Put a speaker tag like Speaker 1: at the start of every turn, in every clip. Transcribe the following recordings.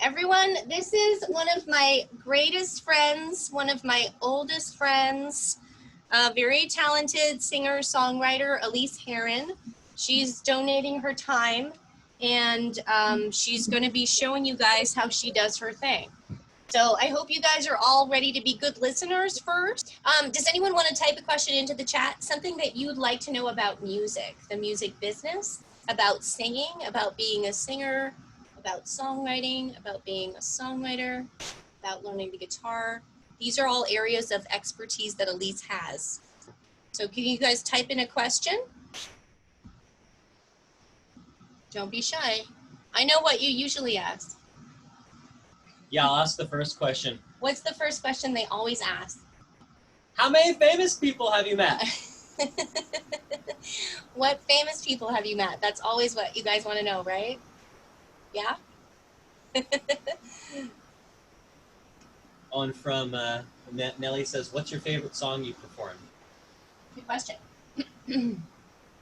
Speaker 1: Everyone, this is one of my greatest friends, one of my oldest friends, a very talented singer-songwriter, Elyse Haren. She's donating her time, and she's going to be showing you guys how she does her thing. So I hope you guys are all ready to be good listeners first. Does anyone want to type a question into the chat? Something that you'd like to know about music, the music business, about singing, about being a singer, about songwriting, about being a songwriter, about learning the guitar. These are all areas of expertise that Elyse has. So can you guys type in a question? Don't be shy. I know what you usually ask.
Speaker 2: Yeah, I'll ask the first question.
Speaker 1: What's the first question they always ask?
Speaker 2: How many famous people have you met?
Speaker 1: What famous people have you met? That's always what you guys want to know, right? Yeah?
Speaker 2: On from Nelly says, what's your favorite song you performed?
Speaker 1: Good question.
Speaker 3: You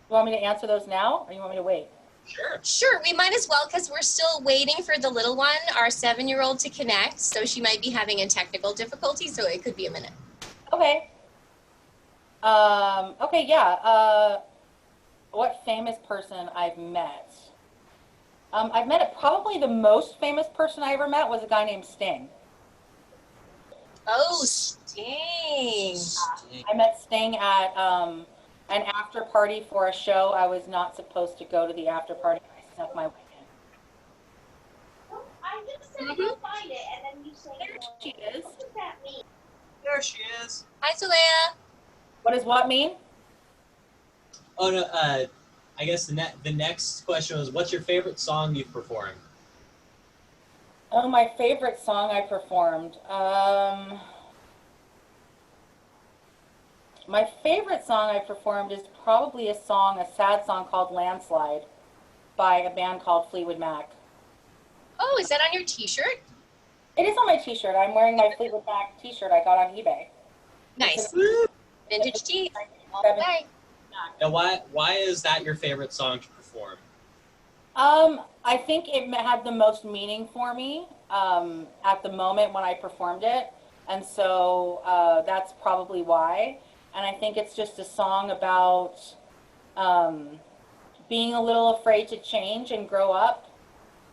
Speaker 3: want me to answer those now, or you want me to wait?
Speaker 2: Sure.
Speaker 1: Sure, we might as well, because we're still waiting for the little one, our 7-year-old, to connect. So she might be having a technical difficulty, so it could be a minute.
Speaker 3: Okay. Okay, yeah. What famous person I've met? I've met probably the most famous person I ever met was a guy named Sting.
Speaker 1: Oh, Sting.
Speaker 3: I met Sting at an after party for a show. I was not supposed to go to the after party. I snuck my way in.
Speaker 4: I just said go find it, and then you say
Speaker 3: There she is.
Speaker 4: what does that mean?
Speaker 2: There she is.
Speaker 1: Hi, Solea.
Speaker 3: What does what mean?
Speaker 2: Oh, no, I guess the next question was, what's your favorite song you've performed?
Speaker 3: Oh, my favorite song I performed. My favorite song I performed is probably a sad song called Landslide by a band called Fleetwood Mac.
Speaker 1: Oh, is that on your t-shirt?
Speaker 3: It is on my t-shirt. I'm wearing my Fleetwood Mac t-shirt I got on eBay.
Speaker 1: Nice. Vintage tee. All the way.
Speaker 2: Now, why is that your favorite song to perform?
Speaker 3: I think it had the most meaning for me at the moment when I performed it, and so that's probably why. And I think it's just a song about being a little afraid to change and grow up,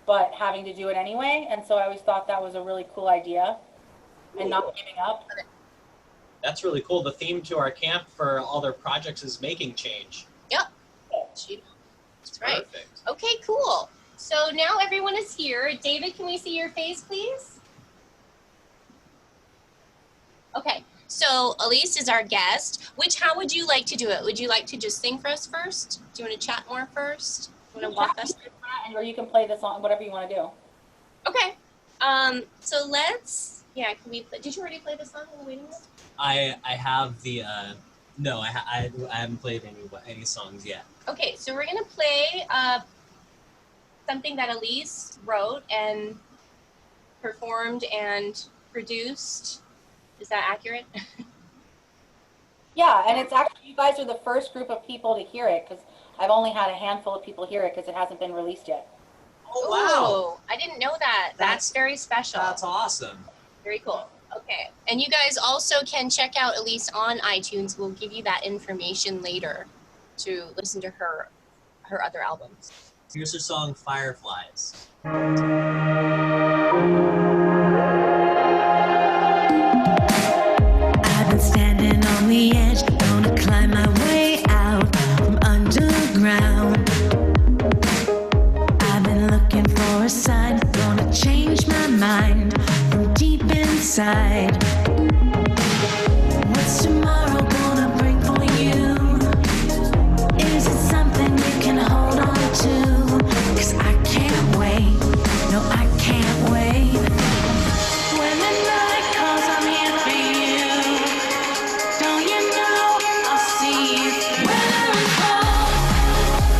Speaker 3: but having to do it anyway. And so I always thought that was a really cool idea, and not giving up.
Speaker 2: That's really cool. The theme to our camp for all their projects is making change.
Speaker 1: Yep. That's right.
Speaker 2: Perfect.
Speaker 1: Okay, cool. So now everyone is here. David, can we see your face, please? Okay. So Elyse is our guest. How would you like to do it? Would you like to just sing for us first? Do you want to chat more first? You want to walk us through?
Speaker 3: Or you can play the song, whatever you want to do.
Speaker 1: Okay. So let's. Yeah. Can we? Did you already play the song in the waiting room?
Speaker 2: I have the no, I haven't played any songs yet.
Speaker 1: Okay. So we're gonna play something that Elyse wrote and performed and produced. Is that accurate?
Speaker 3: Yeah, and it's actually, you guys are the first group of people to hear it, because I've only had a handful of people hear it because it hasn't been released yet.
Speaker 2: Oh, wow.
Speaker 1: Ooh, I didn't know that. That's very special.
Speaker 2: That's awesome.
Speaker 1: Very cool. Okay. And you guys also can check out Elyse on iTunes. We'll give you that information later to listen to her other albums.
Speaker 2: Here's her song, Fireflies.
Speaker 5: Standing on the edge, gonna climb my way out from underground. I've been looking for a sign, gonna change my mind from deep inside. What's tomorrow gonna bring for you? Is it something you can hold on to? 'Cause I can't wait, no I can't wait. When the night comes I'm here for you. Don't you know I'll see you. Where there is hope,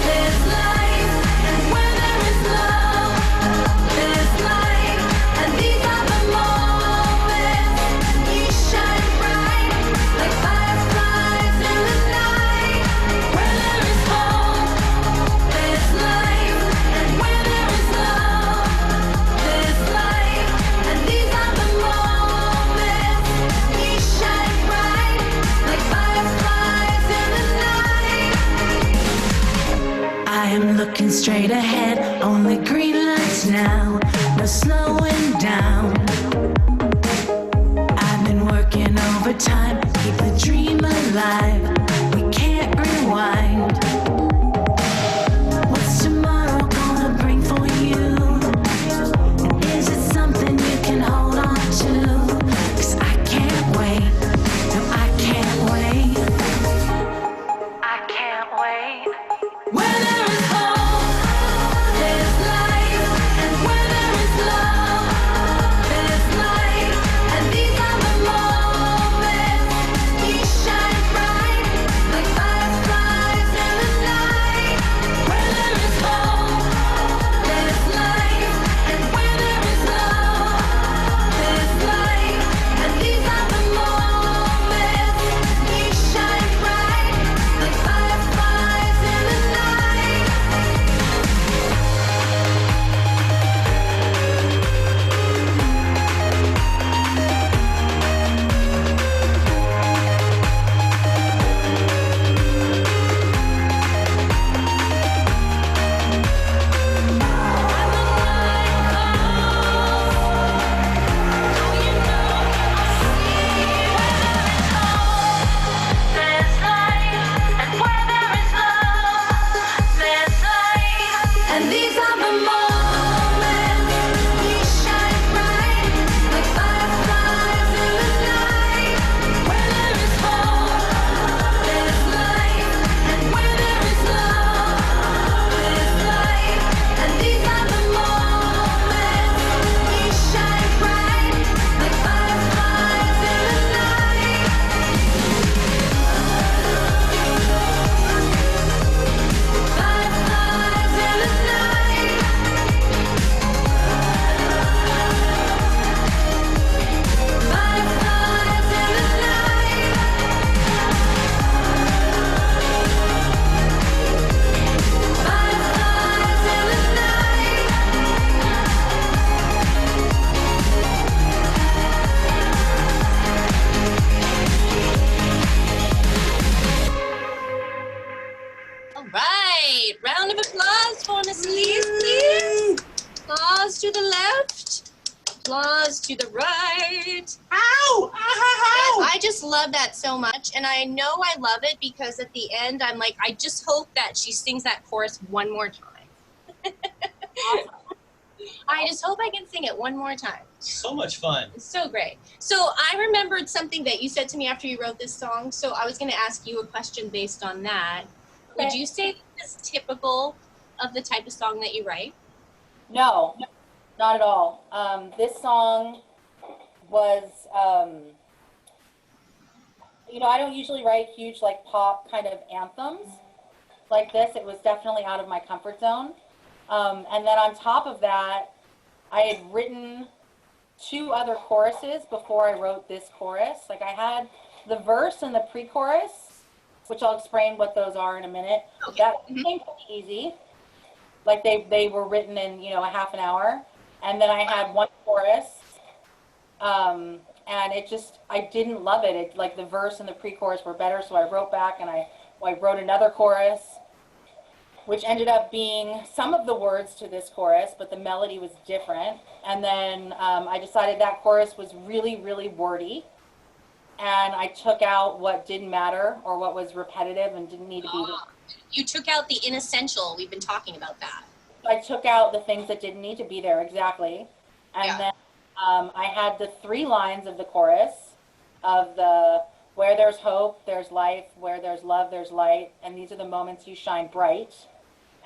Speaker 5: there's light. And where there is love, there's light. And these are the moments you shine bright like fireflies in the night. Where there is hope, there's light. now, no slowing down. I've been working overtime, keep the dream alive. We can't rewind. What's tomorrow gonna bring for you? And is it something you can hold on to? 'Cause I can't wait, no I can't wait. I can't wait. Where there is hope, there's light, and where there is love, there's light, and these are the moments we shine bright like fireflies in the night. Where there is hope, there's light, and where there is love, there's light, and these are the moments we shine bright like fireflies in the night. And these are the moments we shine bright like fireflies in the night. Where there is hope, there's light, and where there is love, there's light. And these are the moments we shine bright like fireflies in the night. Fireflies in the night. Fireflies in the night. Fireflies in the night.
Speaker 1: All right, round of applause for Miss Elyse, please. Applause to the left, applause to the right.
Speaker 2: Ow! Ow!
Speaker 1: I just love that so much, and I know I love it because at the end I'm like, I just hope that she sings that chorus one more time. I just hope I can sing it one more time.
Speaker 2: So much fun.
Speaker 1: It's so great. So I remembered something that you said to me after you wrote this song, so I was going to ask you a question based on that. Would
Speaker 3: Okay.
Speaker 1: you say this is typical of the type of song that you write?
Speaker 3: No, not at all. This song was, I don't usually write huge like pop kind of anthems like this. It was definitely out of my comfort zone. And then on top of that, I had written 2 other choruses before I wrote this chorus. Like I had the verse and the pre-chorus, which I'll explain what those are in a minute.
Speaker 1: Okay.
Speaker 3: That came pretty easy. Like they were written in, a half an hour. And then I had one chorus. And I didn't love it. It like the verse and the pre-chorus were better. So I wrote back and I wrote another chorus, which ended up being some of the words to this chorus, but the melody was different. And then I decided that chorus was really, really wordy. And I took out what didn't matter or what was repetitive and didn't need to be.
Speaker 1: You took out the inessential. We've been talking about that.
Speaker 3: I took out the things that didn't need to be there, exactly. And
Speaker 1: Yeah.
Speaker 3: then I had the 3 lines of the chorus of the where there's hope, there's life, where there's love, there's light, and these are the moments you shine bright.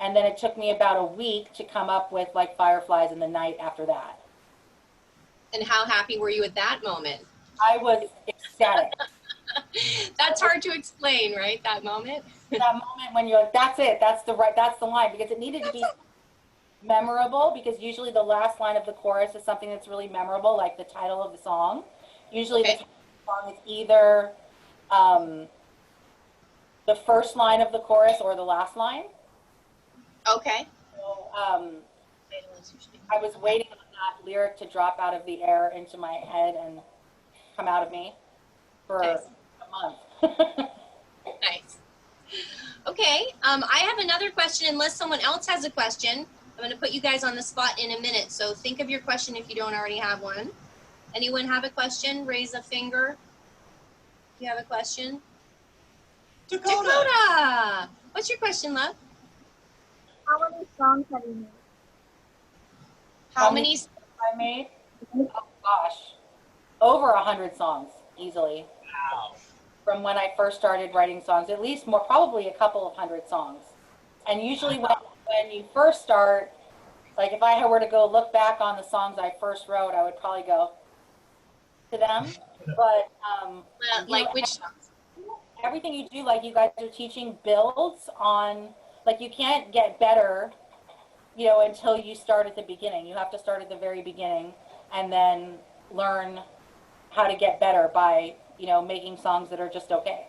Speaker 3: And then it took me about a week to come up with like fireflies in the night after that.
Speaker 1: And how happy were you at that moment?
Speaker 3: I was ecstatic.
Speaker 1: That's hard to explain, right? That moment?
Speaker 3: That moment when you're like, that's it, that's the line, because it needed to be memorable, because usually the last line of the chorus is something that's really memorable, like the title of the song. Usually the title of the song is either the first line of the chorus or the last line.
Speaker 1: Okay.
Speaker 3: So I was waiting on that lyric to drop out of the air into my head and come out of me for
Speaker 1: Nice.
Speaker 3: a month.
Speaker 1: Nice. Okay. I have another question, unless someone else has a question. I'm going to put you guys on the spot in a minute, so think of your question if you don't already have one. Anyone have a question? Raise a finger. If you have a question. Dakota! What's your question, love?
Speaker 4: How many songs have you made?
Speaker 1: How many?
Speaker 3: I made? Oh gosh, over 100 songs easily.
Speaker 2: Wow.
Speaker 3: From when I first started writing songs, at least more, probably a couple of hundred songs. And usually when you first start, like if I were to go look back on the songs I first wrote, I would probably go to them. But
Speaker 1: Like which?
Speaker 3: everything you do, like you guys are teaching, builds on, like you can't get better, until you start at the beginning. You have to start at the very beginning and then learn how to get better by, making songs that are just okay.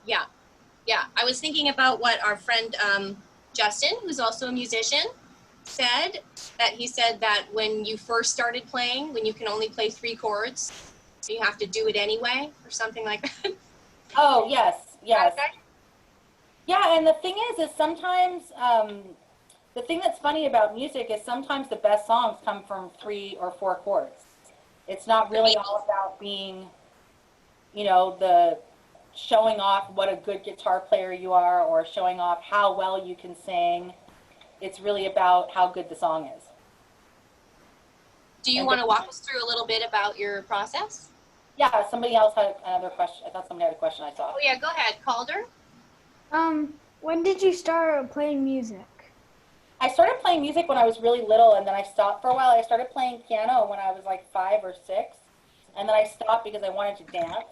Speaker 1: Yeah. I was thinking about what our friend Justin, who's also a musician, said. That he said that when you first started playing, when you can only play 3 chords, so you have to do it anyway, or something like that.
Speaker 3: Oh, yes.
Speaker 1: Okay.
Speaker 3: Yeah, and the thing is sometimes, the thing that's funny about music is sometimes the best songs come from 3 or 4 chords. It's not really all about being, the showing off what a good guitar player you are or showing off how well you can sing. It's really about how good the song is.
Speaker 1: Do you want to walk us through a little bit about your process?
Speaker 3: Yeah, somebody else had another question. I thought somebody had a question I saw.
Speaker 1: Oh yeah, go ahead, Calder.
Speaker 6: When did you start playing music?
Speaker 3: I started playing music when I was really little, and then I stopped for a while. I started playing piano when I was like 5 or 6, and then I stopped because I wanted to dance.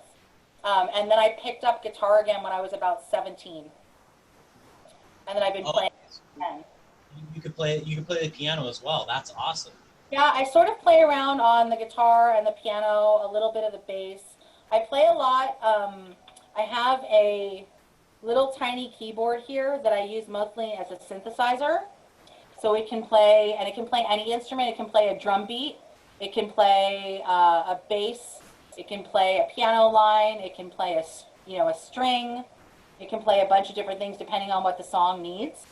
Speaker 3: And then I picked up guitar again when I was about 17, and then I've been playing again.
Speaker 2: You could play the piano as well. That's awesome.
Speaker 3: Yeah, I sort of play around on the guitar and the piano, a little bit of the bass. I play a lot. I have a little tiny keyboard here that I use mostly as a synthesizer. So it can play any instrument. It can play a drum beat. It can play a bass. It can play a piano line. It can play a string. It can play a bunch of different things depending on what the song needs.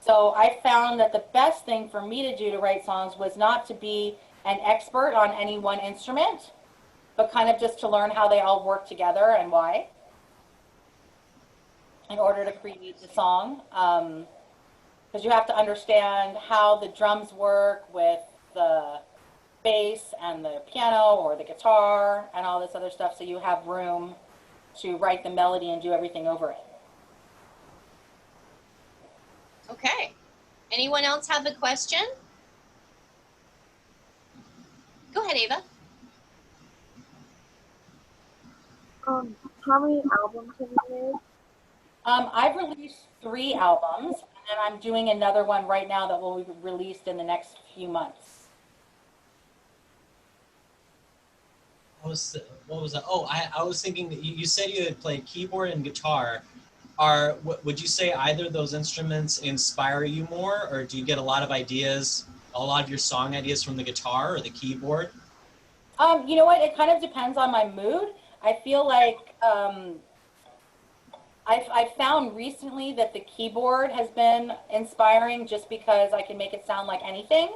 Speaker 3: So I found that the best thing for me to do to write songs was not to be an expert on any one instrument, but kind of just to learn how they all work together and why in order to create the song. Because you have to understand how the drums work with the bass and the piano or the guitar and all this other stuff, so you have room to write the melody and do everything over it.
Speaker 1: Okay. Anyone else have a question? Go ahead, Ava.
Speaker 4: How many albums have you made?
Speaker 3: I've released 3 albums, and I'm doing another one right now that will be released in the next few months.
Speaker 2: What was that? Oh, I was thinking that you said you had played keyboard and guitar. Would you say either of those instruments inspire you more, or do you get a lot of your song ideas from the guitar or the keyboard?
Speaker 3: You know what? It kind of depends on my mood. I feel like I've found recently that the keyboard has been inspiring just because I can make it sound like anything.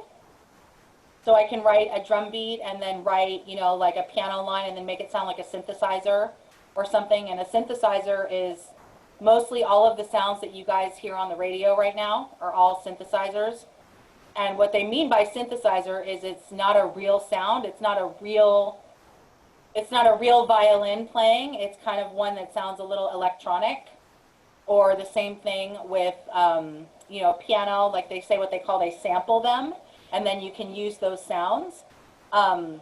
Speaker 3: So I can write a drum beat and then write, like a piano line and then make it sound like a synthesizer or something. And a synthesizer is mostly all of the sounds that you guys hear on the radio right now are all synthesizers. And what they mean by synthesizer is it's not a real sound. It's not a real violin playing. It's kind of one that sounds a little electronic. Or the same thing with, piano, like they sample them, and then you can use those sounds. But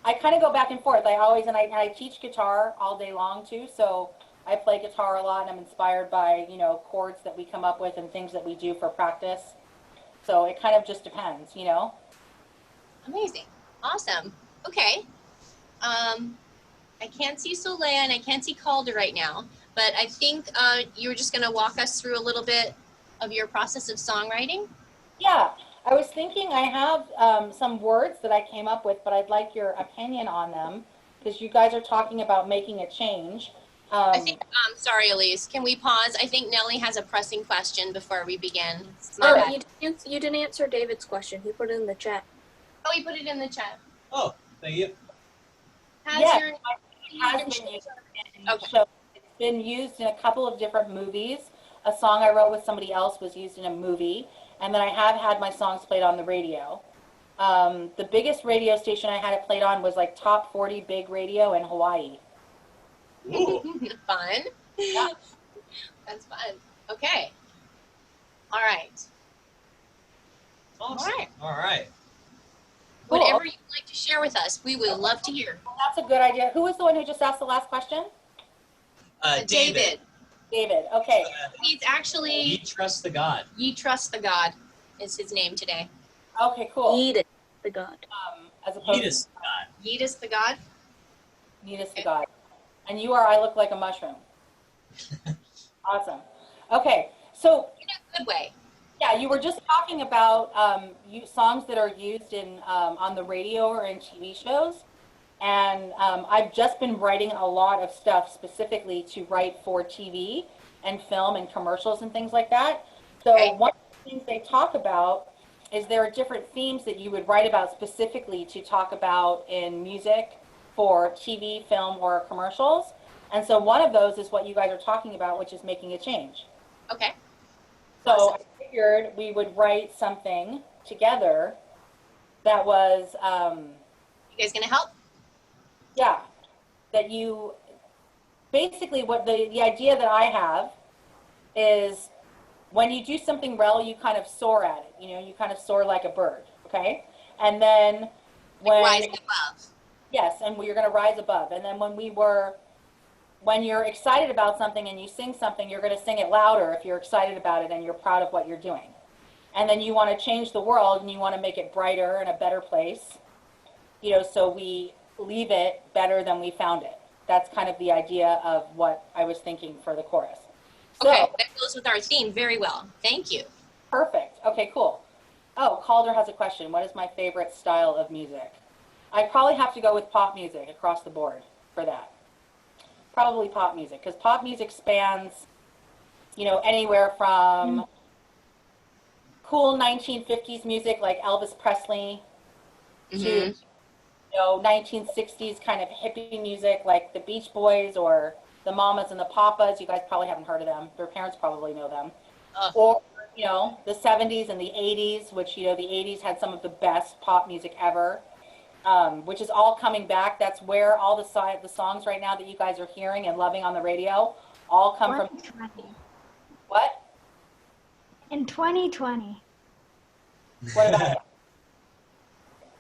Speaker 3: I kind of go back and forth. I teach guitar all day long too, so I play guitar a lot, and I'm inspired by, chords that we come up with and things that we do for practice. So it kind of just depends,
Speaker 1: Amazing. Awesome. Okay. I can't see Soleil and I can't see Calder right now, but I think you were just going to walk us through a little bit of your process of songwriting.
Speaker 3: Yeah, I was thinking I have some words that I came up with, but I'd like your opinion on them because you guys are talking about making a change.
Speaker 1: I think, sorry, Elyse, can we pause? I think Nellie has a pressing question before we begin. My
Speaker 3: Sure.
Speaker 1: bad.
Speaker 7: You didn't answer David's question. He put it in the chat.
Speaker 1: Oh, he put it in the chat.
Speaker 2: Oh, thank you.
Speaker 1: Has
Speaker 3: Yes,
Speaker 1: your
Speaker 3: it has been used in
Speaker 1: Okay.
Speaker 3: shows. It's been used in a couple of different movies. A song I wrote with somebody else was used in a movie, and then I have had my songs played on the radio. The biggest radio station I had it played on was like Top 40 Big Radio in Hawaii.
Speaker 2: Ooh.
Speaker 1: fun?
Speaker 3: Yeah.
Speaker 1: That's fun. Okay. All right.
Speaker 2: Awesome.
Speaker 1: All right.
Speaker 2: All right.
Speaker 3: Cool.
Speaker 1: Whatever you'd like to share with us, we would love to hear.
Speaker 3: That's a good idea. Who was the one who just asked the last question?
Speaker 1: David.
Speaker 3: David. Okay.
Speaker 1: He's actually
Speaker 2: Ye trust the God.
Speaker 1: Ye Trust the God is his name today.
Speaker 3: Okay, cool.
Speaker 7: Eat the God.
Speaker 3: As opposed
Speaker 2: Yeetus God.
Speaker 1: Yeetus the God.
Speaker 3: to Needus the God. And you are I Look Like a Mushroom. Awesome. Okay, so
Speaker 1: In a good way.
Speaker 3: yeah, you were just talking about songs that are used in on the radio or in TV shows, and I've just been writing a lot of stuff specifically to write for TV and film and commercials and things like that. So
Speaker 1: Okay.
Speaker 3: one of the things they talk about is there are different themes that you would write about specifically to talk about in music for TV, film, or commercials. And so one of those is what you guys are talking about, which is making a change.
Speaker 1: Okay.
Speaker 3: So
Speaker 1: Awesome.
Speaker 3: I figured we would write something together that was,
Speaker 1: You guys gonna help?
Speaker 3: yeah, that you, basically what the idea that I have is when you do something well, you kind of soar at it, you kind of soar like a bird, okay? And then when,
Speaker 1: Rising above.
Speaker 3: yes, and you're gonna rise above. And then when you're excited about something and you sing something, you're going to sing it louder if you're excited about it and you're proud of what you're doing. And then you want to change the world and you want to make it brighter and a better place, so we leave it better than we found it. That's kind of the idea of what I was thinking for the chorus. So,
Speaker 1: Okay, that goes with our theme very well. Thank you.
Speaker 3: perfect. Okay, cool. Oh, Calder has a question. What is my favorite style of music? I'd probably have to go with pop music across the board for that. Probably pop music, because pop music spans, anywhere from cool 1950s music like Elvis Presley to, 1960s kind of hippie music like the Beach Boys or the Mamas and the Papas. You guys probably haven't heard of them. Your parents probably know them. Or, the 70s and the 80s, which, the 80s had some of the best pop music ever. Which is all coming back. That's where all the songs right now that you guys are hearing and loving on the radio all come from.
Speaker 6: 2020.
Speaker 3: What?
Speaker 6: In 2020.
Speaker 3: What about it?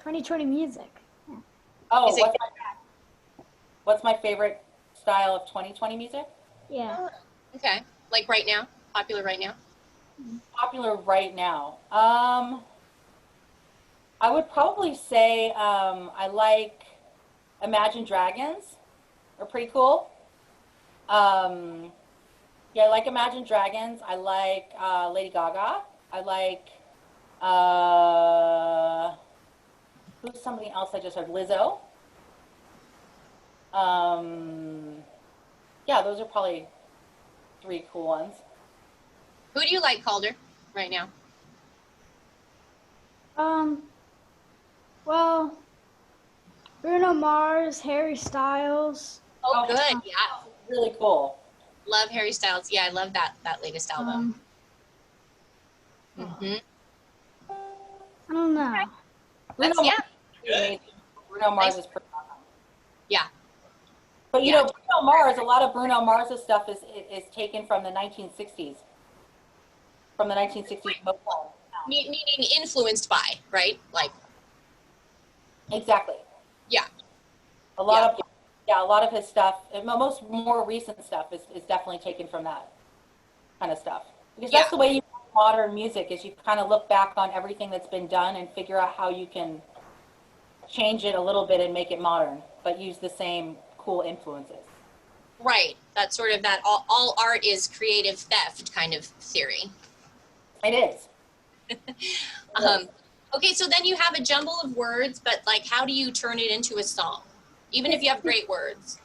Speaker 6: 2020 music.
Speaker 3: Oh,
Speaker 1: Is it-
Speaker 3: what's my favorite style of 2020 music?
Speaker 6: Yeah.
Speaker 1: Okay. Like right now? Popular right now?
Speaker 3: Popular right now. I would probably say I like Imagine Dragons. Are pretty cool. Yeah, I like Imagine Dragons. I like Lady Gaga. I like who's somebody else I just heard? Lizzo. Yeah, those are probably 3 cool ones.
Speaker 1: Who do you like, Calder, right now?
Speaker 6: Well, Bruno Mars, Harry Styles.
Speaker 1: Oh, good. Yeah.
Speaker 3: Really cool.
Speaker 1: Love Harry Styles. Yeah, I love that latest album. Mm-hmm.
Speaker 6: I don't know.
Speaker 1: That's,
Speaker 3: Bruno
Speaker 1: yeah.
Speaker 3: Mars is amazing. Bruno Mars is pretty awesome.
Speaker 1: Yeah.
Speaker 3: But
Speaker 1: Yeah.
Speaker 3: Bruno Mars, a lot of Bruno Mars' stuff is taken from the 1960s. From the 1960s Motown.
Speaker 1: Meaning influenced by, right? Like,
Speaker 3: Exactly.
Speaker 1: yeah.
Speaker 3: A lot of his stuff, most more recent stuff is definitely taken from that kind of stuff. Because that's the way you do modern music, is you kind of look back on everything that's been done and figure out how you can change it a little bit and make it modern, but use the same cool influences.
Speaker 1: Right. That's sort of that all art is creative theft kind of theory.
Speaker 3: It is.
Speaker 1: Okay, so then you have a jumble of words, but like, how do you turn it into a song? Even if you have great words.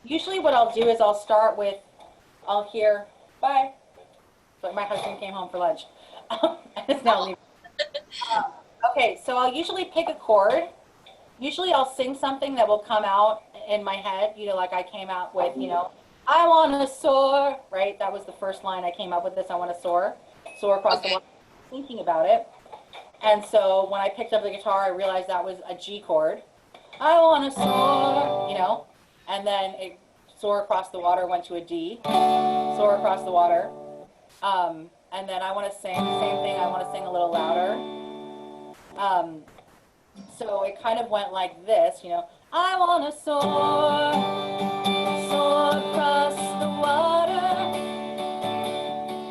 Speaker 3: Usually what I'll do is I'll start with, I'll hear, bye. But my husband came home for lunch. It's now leaving. Okay, so I'll usually pick a chord. Usually I'll sing something that will come out in my head, you know, like I came out with, you know, I want to soar, right? That was the first line I came up with this, I want to soar across the water, thinking about it. And so when I picked up the guitar, I realized that was a G chord. I want to soar, you know, and then it soar across the water went to a D, soar across the water. And then I want to sing the same thing. I want to sing a little louder. So it kind of went like this, you know, I want to soar, soar across the water.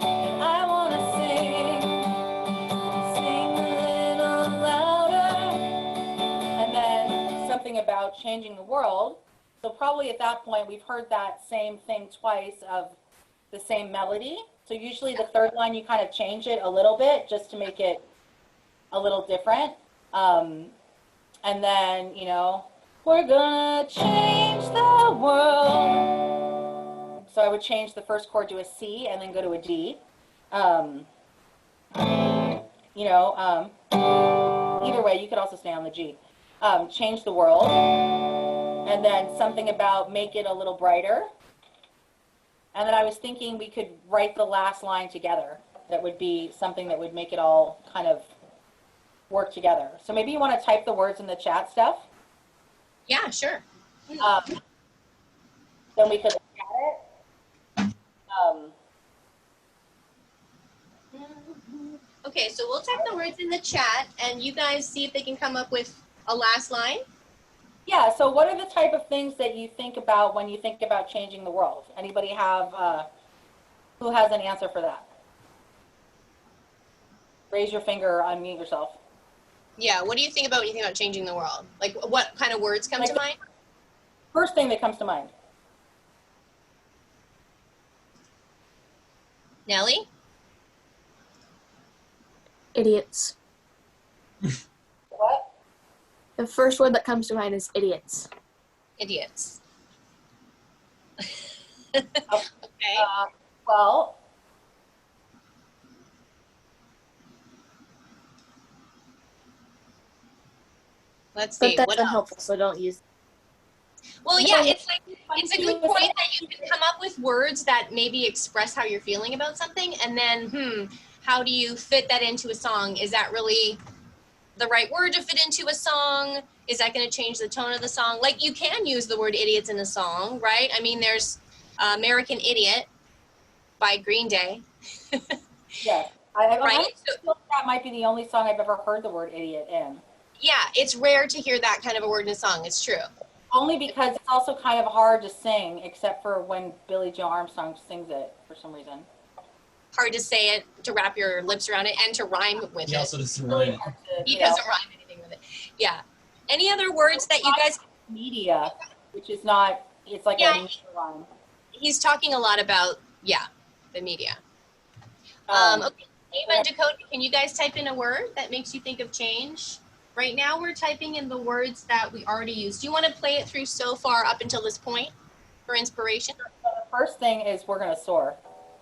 Speaker 3: And I want to sing a little louder. And then something about changing the world. So probably at that point, we've heard that same thing twice of the same melody. So usually the third line, you kind of change it a little bit just to make it a little different. And then, you know, we're gonna change the world. So I would change the first chord to a C and then go to a D. You know, either way, you could also stay on the G. Change the world. And then something about make it a little brighter. And then I was thinking we could write the last line together. That would be something that would make it all kind of work together. So maybe you want to type the words in the chat stuff.
Speaker 1: Yeah, sure.
Speaker 3: Then we could look at it.
Speaker 1: Okay, so we'll type the words in the chat, and you guys see if they can come up with a last line.
Speaker 3: Yeah, so what are the type of things that you think about when you think about changing the world? Anybody have, who has an answer for that? Raise your finger or unmute yourself.
Speaker 1: Yeah, what do you think about when you think about changing the world? Like, what kind of words come to mind?
Speaker 3: First thing that comes to mind.
Speaker 1: Nellie?
Speaker 7: Idiots.
Speaker 3: What?
Speaker 7: The first word that comes to mind is idiots.
Speaker 1: Idiots.
Speaker 3: Okay.
Speaker 1: Okay.
Speaker 3: Well,
Speaker 1: Let's
Speaker 7: But
Speaker 1: see.
Speaker 7: that's
Speaker 1: What else?
Speaker 7: unhelpful, so don't use it.
Speaker 1: Well, yeah, it's like it's a good point that you can come up with words that maybe express how you're feeling about something, and then how do you fit that into a song? Is that really the right word to fit into a song? Is that going to change the tone of the song? Like, you can use the word idiots in a song, right? I mean, there's American Idiot by Green Day.
Speaker 3: yeah.
Speaker 1: Right?
Speaker 3: I feel like that might be the only song I've ever heard the word idiot in.
Speaker 1: Yeah, it's rare to hear that kind of a word in a song. It's true.
Speaker 3: Only because it's also kind of hard to sing, except for when Billie Joe Armstrong sings it for some reason.
Speaker 1: Hard to say it, to wrap your lips around it, and to rhyme with
Speaker 2: He
Speaker 1: it.
Speaker 2: also doesn't
Speaker 3: Really
Speaker 2: rhyme it.
Speaker 3: hard to,
Speaker 1: He
Speaker 3: you know,
Speaker 1: doesn't rhyme anything with it. Yeah. Any other words that you guys?
Speaker 3: media, which is not, it's like
Speaker 1: Yeah,
Speaker 3: a media line.
Speaker 1: He's talking a lot about the media. Okay, Ava and Dakota, can you guys type in a word that makes you think of change? Right now we're typing in the words that we already used. Do you want to play it through so far up until this point for inspiration?
Speaker 3: So the first thing is we're gonna soar.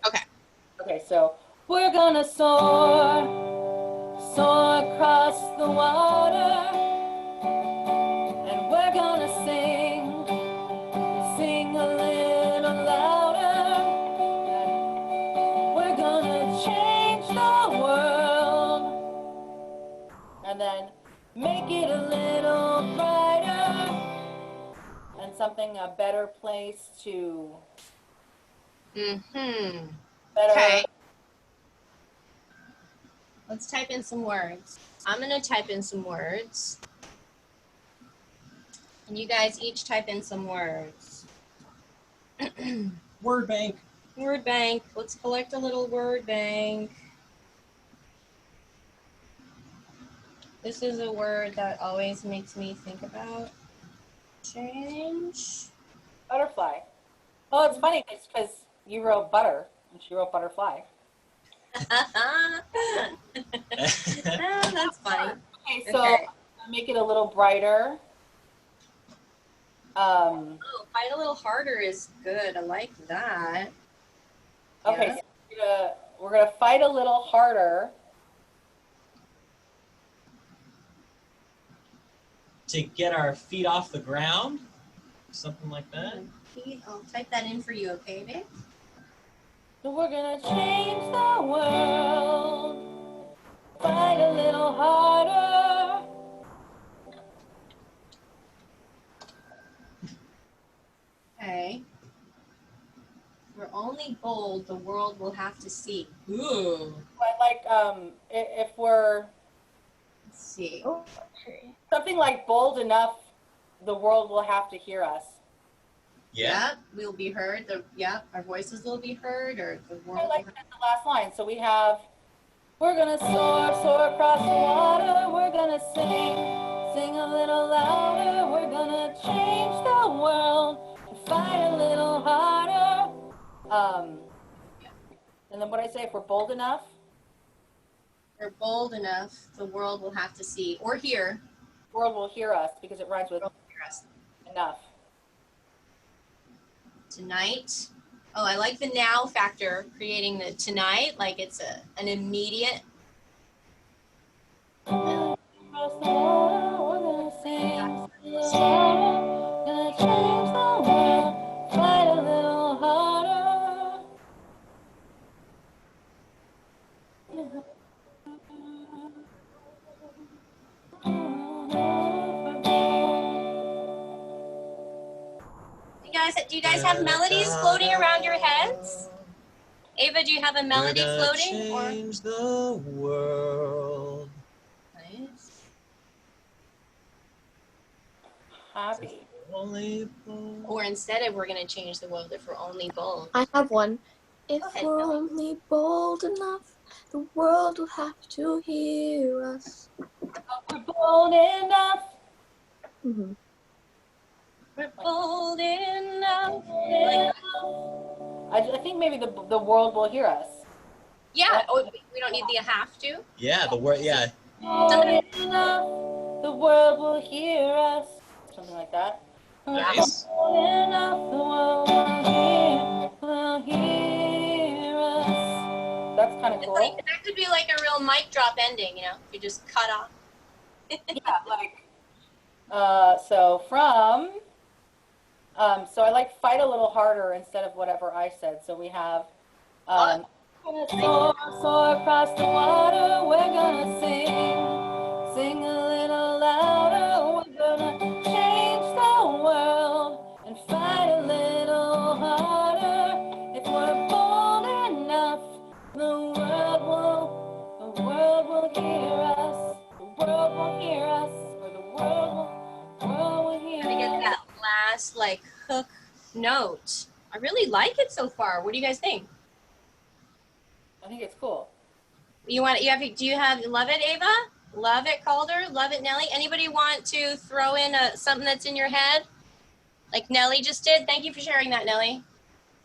Speaker 1: Okay.
Speaker 3: Okay, so we're gonna soar, soar across the water, and we're gonna sing, sing a little louder, and we're gonna change the world, and then make it a little brighter, and something, a better place to, better.
Speaker 1: Okay. Let's type in some words. I'm going to type in some words. And you guys each type in some words.
Speaker 2: Word bank.
Speaker 1: Word bank. Let's collect a little word bank. This is a word that always makes me think about change.
Speaker 3: Butterfly. Well, it's funny because you wrote butter and she wrote butterfly.
Speaker 1: That's funny.
Speaker 3: Okay, so make it a little brighter.
Speaker 1: Oh, fight a little harder is good. I like that.
Speaker 3: Okay,
Speaker 1: Yeah.
Speaker 3: so we're gonna fight a little harder.
Speaker 2: To get our feet off the ground, something like that.
Speaker 1: I'll type that in for you, okay, babe?
Speaker 3: So we're gonna change the world, fight a little harder.
Speaker 1: Okay. We're only bold, the world will have to see. Ooh.
Speaker 3: But like, if we're
Speaker 1: Let's see.
Speaker 6: Oh, okay.
Speaker 3: something like bold enough, the world will have to hear us.
Speaker 1: Yeah, we'll be heard. Our voices will be heard, or the
Speaker 3: I
Speaker 1: world.
Speaker 3: like the last line. So we have, we're gonna soar, soar across the water. We're gonna sing, sing a little louder. We're gonna change the world and fight a little harder. And then what I say, if we're bold enough,
Speaker 1: We're bold enough, the world will have to see or hear.
Speaker 3: the world will hear us because it rhymes with
Speaker 1: Hear us.
Speaker 3: enough.
Speaker 1: Tonight. Oh, I like the now factor, creating the tonight, like it's an immediate.
Speaker 3: Across the water, we're gonna sing, sing a little louder. Gonna change the world, fight a little harder.
Speaker 1: Do you guys have melodies floating around your heads? Ava, do you have a melody floating? Or
Speaker 2: Change the world.
Speaker 1: nice.
Speaker 3: Happy.
Speaker 2: Only bold.
Speaker 1: Or instead of we're gonna change the world if we're only bold.
Speaker 7: I have one. If
Speaker 1: Go ahead,
Speaker 7: we're
Speaker 1: Kelly.
Speaker 7: only bold enough, the world will have to hear us.
Speaker 3: We're bold enough.
Speaker 7: Mm-hmm.
Speaker 1: We're bold enough.
Speaker 3: I think maybe the world will hear us.
Speaker 1: Yeah. Oh, we don't need the have to.
Speaker 2: Yeah, the word. Yeah,
Speaker 3: Bold enough, the world will hear us. Something like that.
Speaker 2: nice.
Speaker 3: Bold enough, the world will hear us. That's kind of
Speaker 1: It's
Speaker 3: cool.
Speaker 1: like that could be like a real mic drop ending, you know? You just cut off.
Speaker 3: Yeah, like, so from, so I like fight a little harder instead of whatever I said. So we have, gonna soar, soar across the water. We're gonna sing, sing a little louder. We're gonna change the world and fight a little harder. If we're bold enough, the world will hear us. The world will hear us, or the world will hear
Speaker 1: To get
Speaker 3: us.
Speaker 1: that last like hook note. I really like it so far. What do you guys think?
Speaker 3: I think it's cool.
Speaker 1: Do you love it, Ava? Love it, Calder? Love it, Nelly? Anybody want to throw in something that's in your head? Like Nelly just did? Thank you for sharing that, Nelly.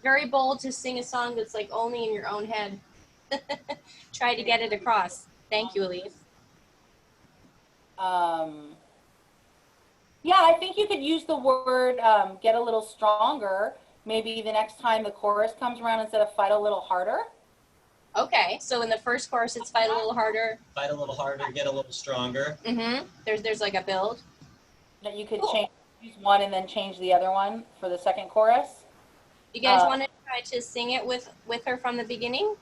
Speaker 1: Very bold to sing a song that's like only in your own head. Try to get it across. Thank you, Elyse.
Speaker 3: Yeah, I think you could use the word get a little stronger. Maybe the next time the chorus comes around, instead of fight a little harder.
Speaker 1: Okay, so in the first chorus, it's fight a little harder.
Speaker 2: Fight a little harder, get a little stronger.
Speaker 1: Mm-hmm. There's like a build.
Speaker 3: That you could
Speaker 1: Cool.
Speaker 3: use one and then change the other one for the second chorus.
Speaker 1: You guys want to try to sing it with her from the beginning?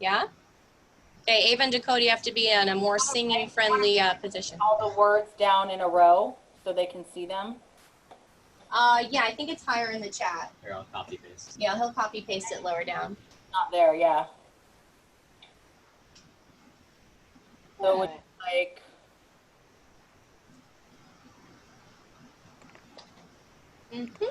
Speaker 1: Yeah? Okay, Ava and Dakota, you have to be in a more singing-friendly position.
Speaker 3: All the words down in a row so they can see them.
Speaker 1: Yeah, I think it's higher in the chat.
Speaker 2: Here, I'll copy paste.
Speaker 1: Yeah, he'll copy paste it lower down.
Speaker 3: Not there, yeah. So it's like,
Speaker 1: Mm-hmm.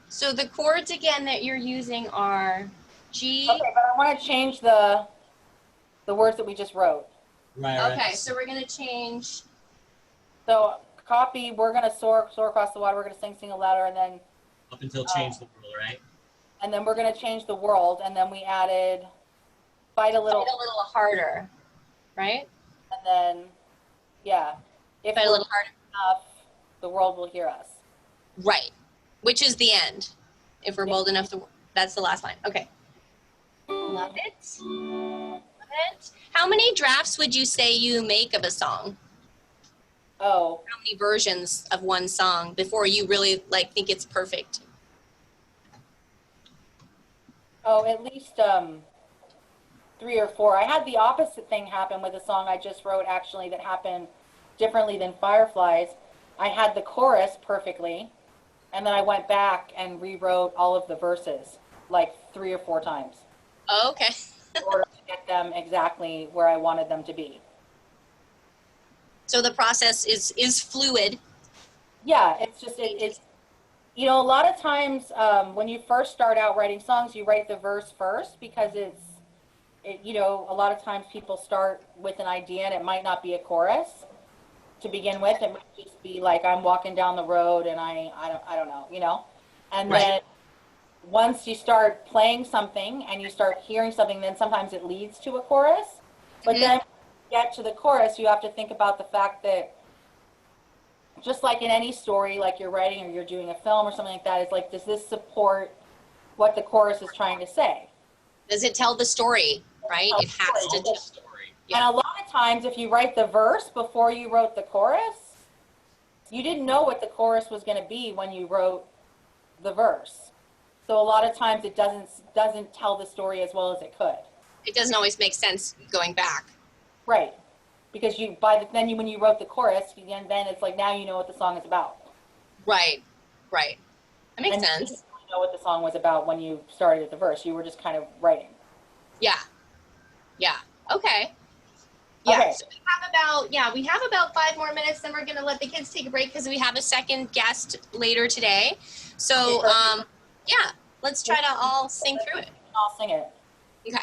Speaker 1: So the chords again that you're using are G.
Speaker 3: okay, but I want to change the words that we just wrote.
Speaker 2: Right.
Speaker 1: Okay, so we're gonna change.
Speaker 3: So copy, we're gonna soar across the water, we're gonna sing a louder, and then
Speaker 2: Up until change the world, right?
Speaker 3: we're gonna change the world, and then we added fight a little,
Speaker 1: Fight a little harder, right?
Speaker 3: and then Yeah. If
Speaker 1: Try a
Speaker 3: we're
Speaker 1: little harder.
Speaker 3: enough, the world will hear us.
Speaker 1: Right. Which is the end. If we're
Speaker 3: Yeah.
Speaker 1: bold enough, that's the last line. Okay. Love it. Love it. How many drafts would you say you make of a song?
Speaker 3: Oh,
Speaker 1: How many versions of one song before you really like think it's perfect?
Speaker 3: at least 3 or 4. I had the opposite thing happen with a song I just wrote, actually, that happened differently than Fireflies. I had the chorus perfectly, and then I went back and rewrote all of the verses like 3 or 4 times
Speaker 1: Oh, okay.
Speaker 3: in order to get them exactly where I wanted them to be.
Speaker 1: So the process is fluid.
Speaker 3: Yeah, it's just it's a lot of times when you first start out writing songs, you write the verse first because a lot of times people start with an idea and it might not be a chorus to begin with. It might just be like, I'm walking down the road and I don't know. And
Speaker 1: Right.
Speaker 3: then once you start playing something and you start hearing something, then sometimes it leads to a chorus. But then when you get to the chorus, you have to think about the fact that just like in any story, like you're writing or you're doing a film or something like that, it's like, does this support what the chorus is trying to say?
Speaker 1: Does it tell the story, right? It has to tell the story.
Speaker 3: And a lot of times, if you write the verse before you wrote the chorus, you didn't know what the chorus was going to be when you wrote the verse. So a lot of times, it doesn't tell the story as well as it could.
Speaker 1: It doesn't always make sense going back.
Speaker 3: Right, because when you wrote the chorus, then it's like now you know what the song is about.
Speaker 1: Right, right. That makes
Speaker 3: And you
Speaker 1: sense.
Speaker 3: didn't really know what the song was about when you started at the verse. You were just kind of writing.
Speaker 1: Yeah, yeah. Okay. Yeah.
Speaker 3: Okay.
Speaker 1: So we have about 5 more minutes. Then we're gonna let the kids take a break because we have a second guest later today. So yeah, let's try to all sing through it.
Speaker 3: I'll sing it.
Speaker 1: Okay.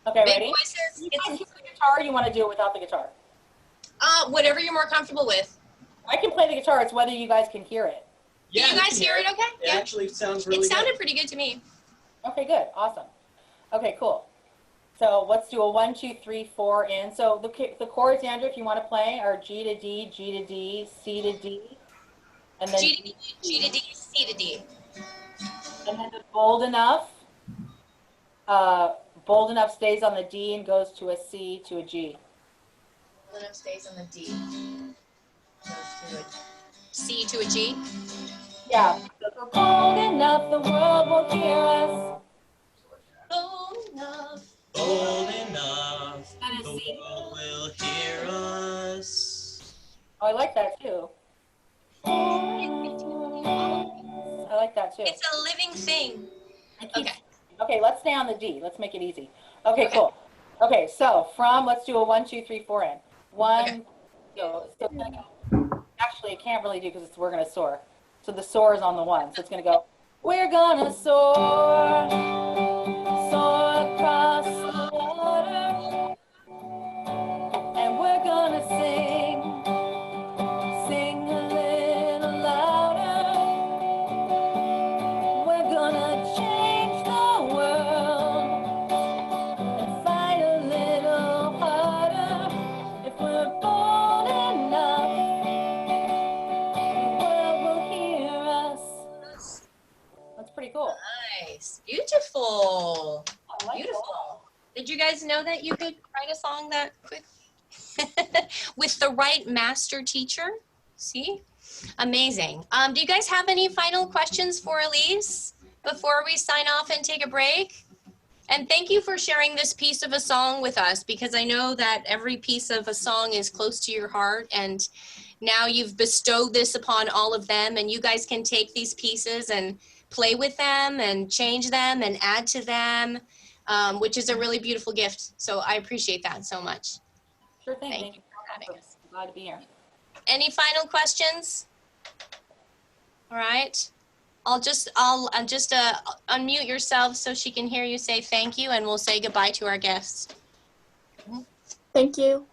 Speaker 3: Okay,
Speaker 1: Big
Speaker 3: ready?
Speaker 1: voices.
Speaker 3: You guys hear the guitar, or you want to do it without the guitar?
Speaker 1: Whatever you're more comfortable with.
Speaker 3: I can play the guitar. It's whether you guys can hear it.
Speaker 2: Yeah,
Speaker 1: Can you guys hear it? Okay.
Speaker 2: It
Speaker 1: Yeah.
Speaker 2: actually sounds really
Speaker 1: It sounded
Speaker 2: good.
Speaker 1: pretty good to me.
Speaker 3: Okay, good. Awesome. Okay, cool. So let's do a 1, 2, 3, 4 in. So the chords, Andrew, if you want to play, are G to D, G to D, C to D, and then
Speaker 1: G to D, G to D, C to D.
Speaker 3: and then the bold enough stays on the D and goes to a C to a G.
Speaker 1: Bold enough stays on the D. Goes to a C to a G.
Speaker 3: Yeah. So if we're bold enough, the world will hear us.
Speaker 1: Bold enough.
Speaker 2: Bold enough,
Speaker 3: And a
Speaker 2: the
Speaker 3: C.
Speaker 2: world will hear us.
Speaker 3: Oh, I like that too. I like that too.
Speaker 1: It's a living thing. Okay.
Speaker 3: Okay, let's stay on the D. Let's make it easy. Okay, cool. Okay, so let's do a 1, 2, 3, 4 in. 1, so it's gonna go. Actually, it can't really do because we're gonna soar. So the soar is on the 1. So it's gonna go. We're gonna soar, soar across the water, and we're gonna sing, sing a little louder. We're gonna change the world and fight a little harder. If we're bold enough, the world will hear us. That's pretty cool.
Speaker 1: Nice. Beautiful.
Speaker 3: I like
Speaker 1: Beautiful.
Speaker 3: that.
Speaker 1: Did you guys know that you could write a song that quick? With the right master teacher? See? Amazing. Do you guys have any final questions for Elyse before we sign off and take a break? And thank you for sharing this piece of a song with us, because I know that every piece of a song is close to your heart, and now you've bestowed this upon all of them, and you guys can take these pieces and play with them and change them and add to them, which is a really beautiful gift. So I appreciate that so much.
Speaker 3: Sure thing.
Speaker 1: Thank you for having us.
Speaker 3: Glad to be here.
Speaker 1: Any final questions? All right. I'll just unmute yourself so she can hear you say thank you, and we'll say goodbye to our guests.
Speaker 7: Thank you.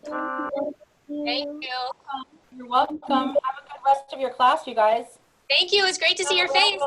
Speaker 1: Thank you.
Speaker 3: You're welcome. Have a good rest of your class, you guys.
Speaker 1: Thank you. It was great to see your face.